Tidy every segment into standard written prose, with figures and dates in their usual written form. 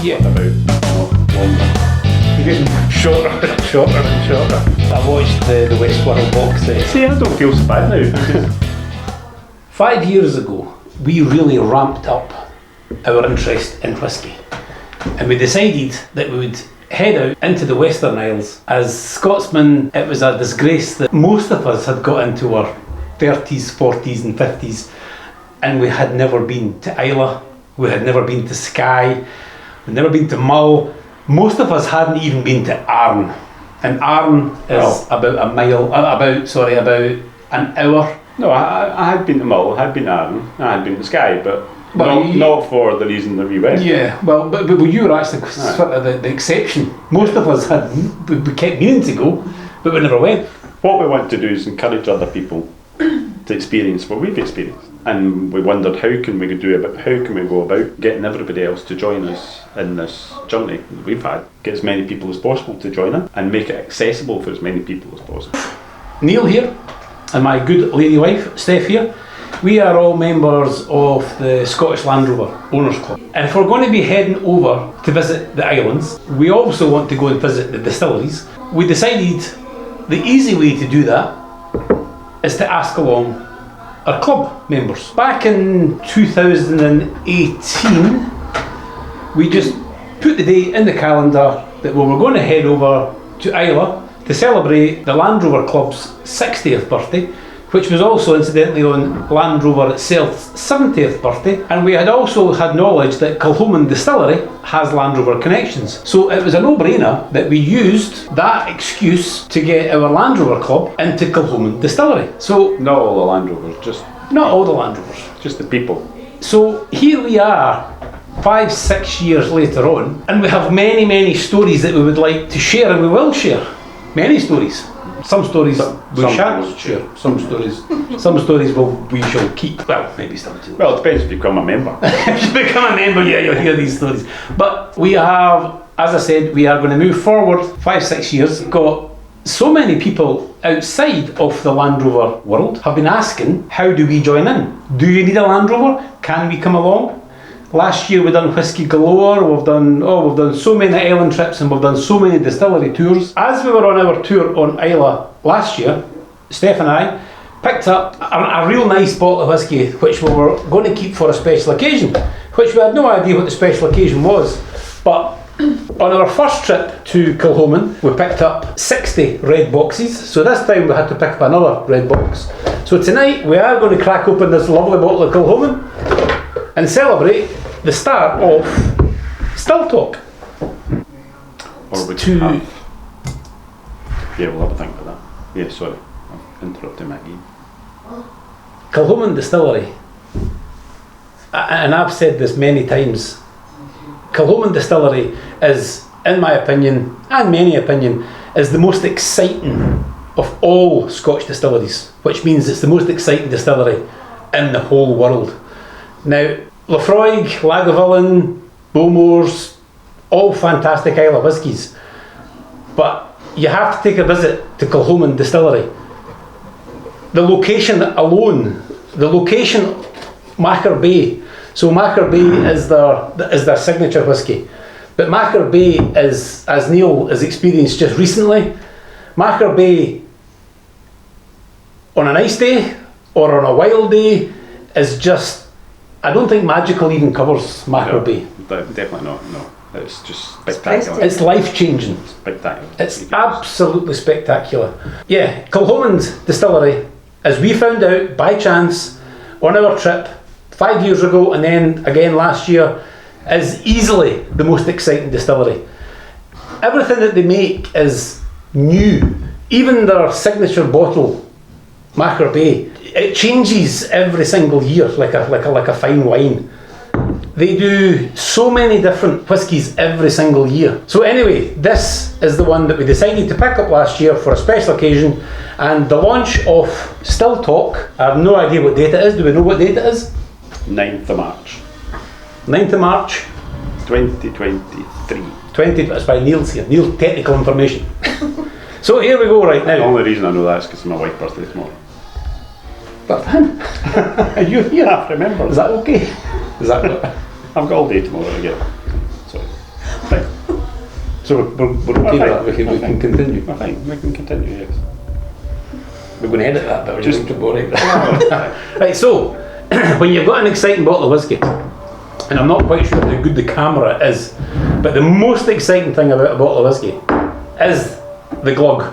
Yeah. About longer. You're getting shorter and shorter and shorter. I watched the Westworld box set. See, I don't feel so bad now. 5 years ago, we really ramped up our interest in whisky. And we decided that we would head out into the Western Isles. As Scotsmen, it was a disgrace that most of us had got into our 30s, 40s and 50s, and we had never been to Islay, we had never been to Skye, we'd never been to Mull. Most of us hadn't even been to Arran, and Arran is about an hour. No, I had been to Mull, I had been to Arran, I had been to Skye, but not for the reason that we went. Yeah, but you were actually sort of the exception. Most of us we kept meaning to go, but we never went. What we want to do is encourage other people to experience what we've experienced, and we wondered how can we go about getting everybody else to join us in this journey that we've had. Get as many people as possible to join in and make it accessible for as many people as possible. Neil here and my good lady wife Steph here, we are all members of the Scottish Land Rover Owners Club, and if we're going to be heading over to visit the islands, we also want to go and visit the distilleries. We decided the easy way to do that is to ask along our club members. Back in 2018, we just put the date in the calendar that we were going to head over to Islay to celebrate the Land Rover Club's 60th birthday, which was also incidentally on Land Rover itself's 70th birthday, and we had also had knowledge that Kilchoman Distillery has Land Rover connections. So it was a no-brainer that we used that excuse to get our Land Rover Club into Kilchoman Distillery. So not all the Land Rovers, just not all the Land Rovers. Just the people. So here we are 5-6 years later on, and we have many stories that we would like to share, and we will share many stories. Some stories we shan't share. Some stories we shall keep. Well, maybe some too. Well, it depends if you become a member. If you become a member, yeah, you'll hear these stories. But we have, as I said, we are going to move forward 5-6 years. We've got so many people outside of the Land Rover world have been asking, how do we join in? Do you need a Land Rover? Can we come along? Last year we've done Whisky Galore, we've done so many island trips, and we've done so many distillery tours. As we were on our tour on Islay last year, Steph and I picked up a real nice bottle of whisky which we were going to keep for a special occasion, which we had no idea what the special occasion was. But on our first trip to Kilchoman, we picked up 60 red boxes, so this time we had to pick up another red box. So tonight we are going to crack open this lovely bottle of Kilchoman and celebrate the start of Still Talk. Or we Yeah, we'll have a think about that. Yeah, sorry, I'm interrupting Maggie. Kilchoman Distillery, and I've said this many times, Kilchoman Distillery is, in my opinion, and many opinion, is the most exciting of all Scotch distilleries, which means it's the most exciting distillery in the whole world. Now, Laphroaig, Lagavulin, Bowmores, all fantastic Islay whiskies, but you have to take a visit to Kilchoman Distillery. The location alone, Macher Bay. So Macher Bay is their signature whisky, but Macher Bay is, as Neil has experienced just recently, Macher Bay on a nice day or on a wild day is just, I don't think Magical even covers Macher Bay. Definitely not, no. It's just spectacular. It's life-changing. Spectacular. It's absolutely spectacular. Yeah, Kilchoman's Distillery, as we found out by chance on our trip 5 years ago and then again last year, is easily the most exciting distillery. Everything that they make is new. Even their signature bottle, Macher Bay, it changes every single year like a fine wine. They do so many different whiskies every single year. So anyway, this is the one that we decided to pick up last year for a special occasion, and the launch of Still Talk, I have no idea what date it is. Do we know what date it is? 9th of March. 9th of March 2023. That's by Neil's here. Neil, technical information. So here we go right now. The only reason I know that is because it's my wife's birthday tomorrow. But are you here? I remember. Is that okay? Is that what? I've got all day tomorrow to get. Sorry. Fine. So we're okay with that. We can continue. Fine, we can continue, yes. We're going to edit that bit. Just- Right, so when you've got an exciting bottle of whiskey, and I'm not quite sure how good the camera is, but the most exciting thing about a bottle of whiskey is the glug.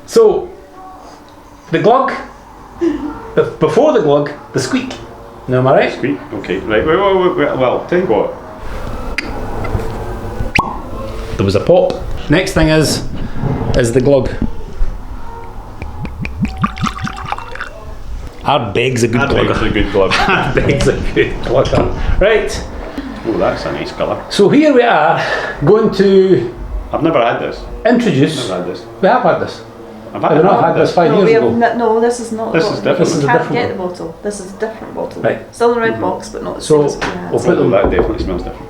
So, the glug, before the glug, the squeak. No, am I right? Sweet. Okay, right. Well, tell you what. There was a pop. Next thing is the glug. Ardbegg's a good That's glugger. a good glove. Ardbegg's a good glugger. Right, Oh, that's a nice colour. so here we are going to I've never had this. introduce. Never had this. We have had this. I've Have we not had this 5 No, years we have ago? no, this is not. This the is bottle. different. This is You a can't different get the one. bottle. This is a different bottle. Right. Still in the red box, but not the So, same as we had. we'll put Oh, them- that definitely smells different.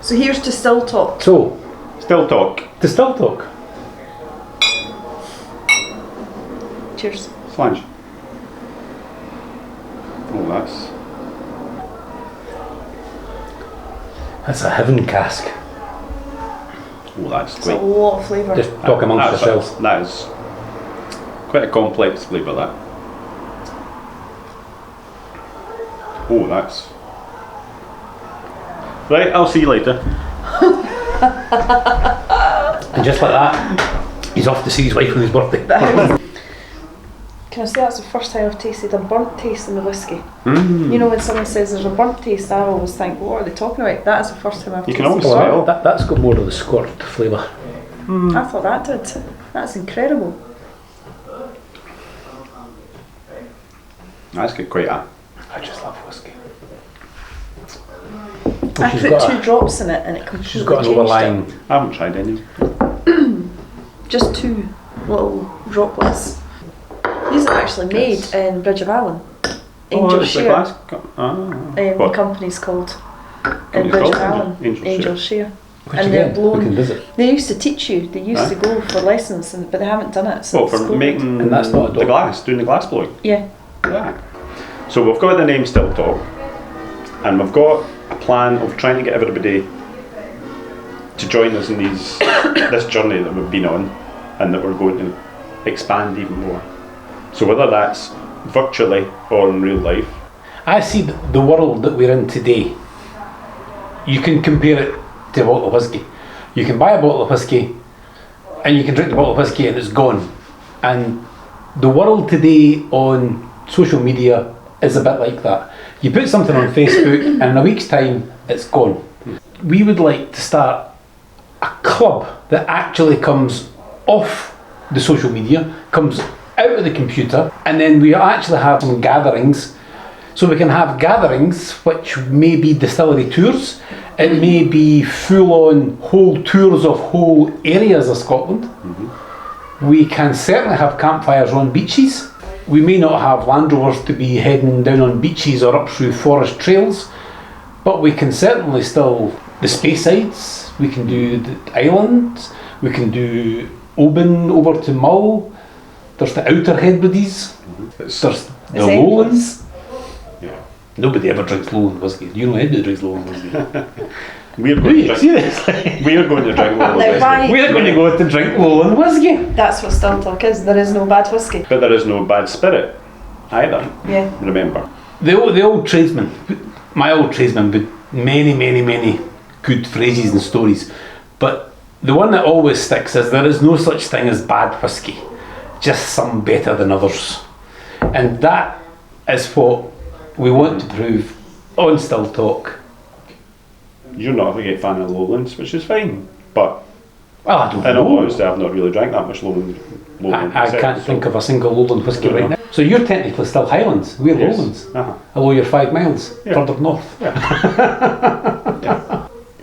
So here's to still talk. So, Still talk. to still talk. Cheers. Flange. Oh, that's. That's a heaven cask. Oh, that's It's a quite. lot of flavour. Just talk amongst That's yourselves. That is quite a complex flavour, that. Oh, that's. Right, I'll see you later. And just like that, he's off to see his wife on his birthday. Can I say that's the first time I've tasted a burnt taste in the whiskey? Mm. You know, when someone says there's a burnt taste, I always think, what are they talking about? That is the first time I've You tasted can always it. smell. That's got more of the scorched flavour. I thought that did. That's incredible. That's got quite a. I just love whiskey. I she's put got 2 a- drops in it and it completely She's got an changed overlying. it. I haven't tried any. Just 2 little droplets. These are actually made Yes. in Bridge of Allen. Oh, Angel it's the Share. glass. The What? company's called Company's Bridge called of Allen. Angel Share. Which And again, they're blown. we can visit. They used to teach you. They used Aye. to go for lessons, but they haven't done it since Oh, for COVID. making And that's not a the dog. glass, doing the glass blowing. Yeah. Yeah. So we've got the name Still Talk, and we've got a plan of trying to get everybody to join us in this journey that we've been on, and that we're going to expand even more. So whether that's virtually or in real life, I see the world that we're in today. You can compare it to a bottle of whiskey. You can buy a bottle of whiskey and you can drink the bottle of whiskey and it's gone. And the world today on social media is a bit like that. You put something on Facebook and in a week's time it's gone. We would like to start a club that actually comes off the social media, comes out of the computer, and then we actually have some gatherings. So we can have gatherings which may be distillery tours, it may be full-on whole tours of whole areas of Scotland. We can certainly have campfires on beaches. We may not have Land Rovers to be heading down on beaches or up through forest trails, but we can certainly still the Speyside, we can do the island, we can do Oban over to Mull, there's the Outer Hebrides, it's, there's the It's Lowlands. yeah. Nobody ever drinks Lowland whiskey. Do you know anybody drinks Lowland whiskey? We're Do going to you? drink. Seriously? We're going to drink Lowland Now, whiskey. why- We're going to go to drink Lowland whiskey. That's what still talk is. There is no bad whiskey. But there is no bad spirit either. Yeah. Remember. The old tradesman, my old tradesman, with many good phrases and stories, but the one that always sticks is there is no such thing as bad whiskey, just some better than others. And that is what we want to prove on Still Talk. You're not a great fan of Lowlands, which is fine. But Well, I don't in all know. honesty, I've not really drank that much Lowland. I can't think of a single Lowland whiskey right now. So you're technically still Highlands, we're Yes. Lowlands. Uh-huh. Although you're 5 miles Yeah. further north.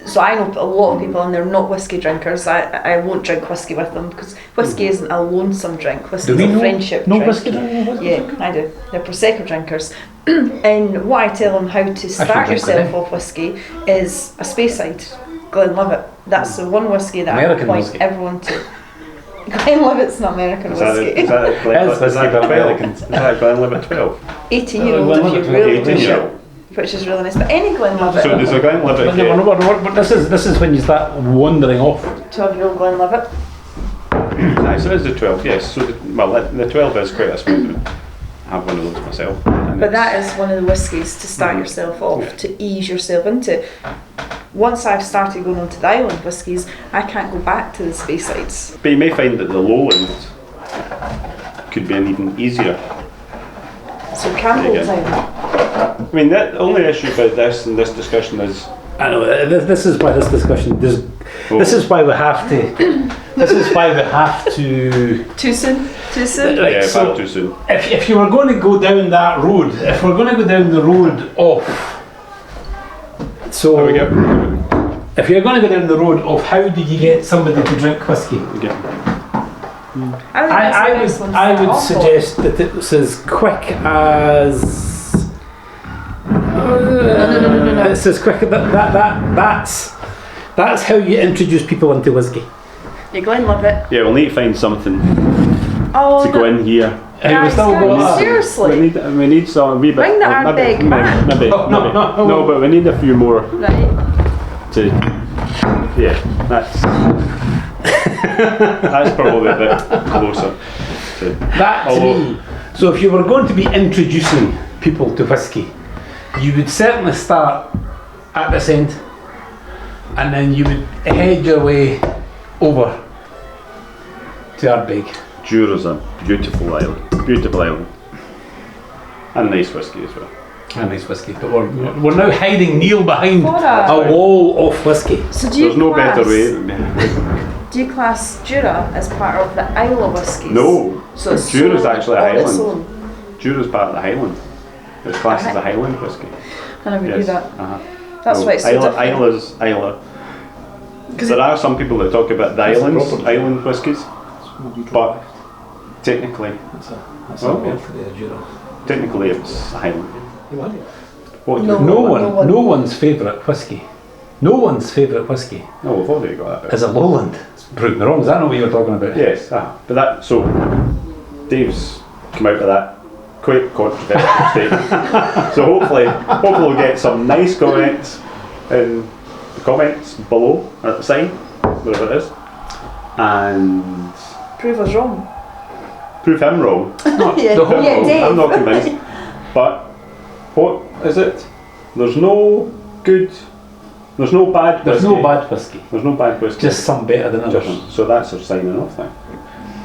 So I know a lot of people and they're not whiskey drinkers. I won't drink whiskey with them because whiskey isn't a lonesome drink. Whiskey Do is we a know? friendship No drink. whiskey drinkers? Yeah, I do. They're Prosecco drinkers. And what I tell them how to start drink yourself with off whiskey is a Speyside, Glenlivet. That's the one whiskey that American I point whiskey. everyone to. Glenlivet's not American Is that whiskey. is that That's is that whiskey for 12? Americans. Is that Glenlivet 12? 18-year-old if you Glenlivet, really 18 push year it. old. which is really nice. But any Glenlivet, So there's a Glenlivet. But, Yeah. but this is when you start wandering off. 12-year-old Glenlivet. Aye, so there's the 12. Yes. So the 12 is quite a smooth one. I have one of those myself. And But that it's- is one of the whiskies to start yourself off, to ease yourself into. Once I've started going on to the island whiskies, I can't go back to the Speysides. But you may find that the lowland could be an even easier. So There you Campbelltown. I mean, the only issue about this and this discussion is I know this is why this discussion. This is why we have to. This is why we have to. Too soon? Too soon? Right, yeah, so far too soon. if you were going to go down that road, if we're going to go down the road of, so There we go. if you're going to go down the road of how do you get somebody to drink whiskey, Okay. I would suggest that it's as quick as. No. It's as quick that's how you introduce people into whiskey. You're Glenlivet. Yeah, we'll need to find something Oh, to go in here. And we Guys, still go guys, up. seriously. We need some wee bit. Bring the or Ardbeg back. Maybe. Oh, no. No, but we need a few more Right. to. Yeah, that's probably a bit closer. To, That to Although- me. So if you were going to be introducing people to whiskey, you would certainly start at this end, and then you would head your way over to Ardbeg. Jura's a beautiful island, and nice whiskey as well. A nice whiskey, but we're now hiding Neil behind What a a- wall of whiskey. So do you There's no class, better way. Do you class Jura as part of the Isle of whiskies? No, So it's Jura's sold actually a on its Highland. own. Jura's part of the Highland. It's classed as a Highland whiskey. I never knew Yes. that. Uh-huh. That's No, why it's so Isla, different. Isla's Isla. 'Cause There are some people that talk about the That's a islands, proper- island whiskies, but technically, That's Oh. a bit for the Jura. technically it's a Highland. What? No. No one's favourite whiskey. No one's favourite whiskey No, we've already got that bit. is a lowland. Prove me wrong. Is that not what you were talking about? Yes, but that, so Dave's come out of that quite controversial statement. So hopefully we'll get some nice comments in the comments below at the sign, whatever it is, and Prove us wrong. prove him wrong. Yeah, the whole- yeah, Dave. I'm not convinced. But what is it? There's no bad There's whiskey. no bad whiskey. There's no bad whiskey. Just some better than others. So that's our signing off thing.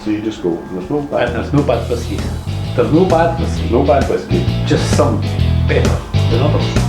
So you just go, there's no And bad, there's no bad whiskey. There's no bad whiskey. no bad whiskey. Just some better than others.